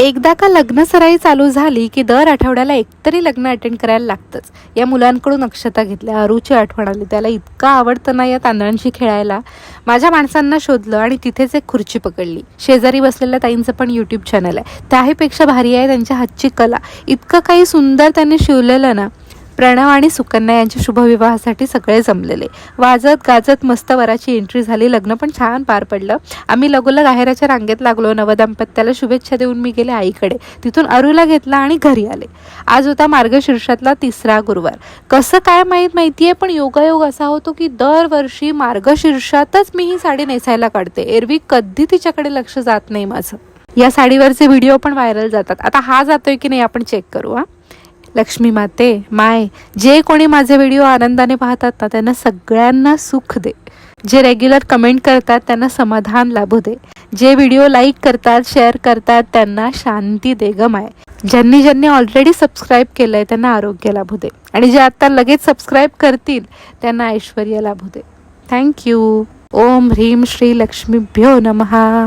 एकदा का लग्न सराई चालू झाली की दर आठवड्याला एकतरी लग्न अटेंड करायला लागतंच. या मुलांकडून अक्षता घेतल्या. अरूची आठवण आली. त्याला इतकं आवडतं ना या तांदळांशी खेळायला. माझ्या माणसांना शोधलं आणि तिथेच एक खुर्ची पकडली. शेजारी बसलेल्या ताईंचं पण यूट्यूब चॅनल आहे. त्याहीपेक्षा भारी आहे त्यांच्या हातची कला. इतकं काही सुंदर त्यांनी शिवलेलं ना. प्रणव आणि सुकन्या यांच्या शुभविवाहासाठी सगळे जमलेले. वाजत गाजत मस्त वराची एंट्री झाली. लग्न पण छान पार पडलं. आम्ही लगोलग आहेराच्या रांगेत लागलो. नवदाम्पत्याला शुभेच्छा देऊन मी गेले आईकडे. तिथून अरूला घेतला आणि घरी आले. आज होता मार्गशीर्षातला 3रा गुरुवार. कसं काय माहितीये, पण योगायोग असा होतो की दरवर्षी मार्गशीर्षातच मी ही साडी नेसायला काढते. एरवी कधी तिच्याकडे लक्ष जात नाही माझं. या साडीवरचे व्हिडिओ पण व्हायरल जातात. आता हा जातोय की नाही आपण चेक करू. लक्ष्मी माते, माय, जे कोणी माझे व्हिडिओ आनंदाने पाहतात ना त्यांना सगळ्यांना सुख दे. जे रेग्युलर कमेंट करतात त्यांना समाधान लाभू दे. जे व्हिडिओ लाईक करतात, शेअर करतात त्यांना शांती दे ग माय. ज्यांनी ऑलरेडी सबस्क्राईब केलंय त्यांना आरोग्य लाभू दे. आणि जे आता लगेच सबस्क्राईब करतील त्यांना ऐश्वर्य लाभू दे. थँक्यू. ओम ह्रीम श्री लक्ष्मीभ्यो नमः.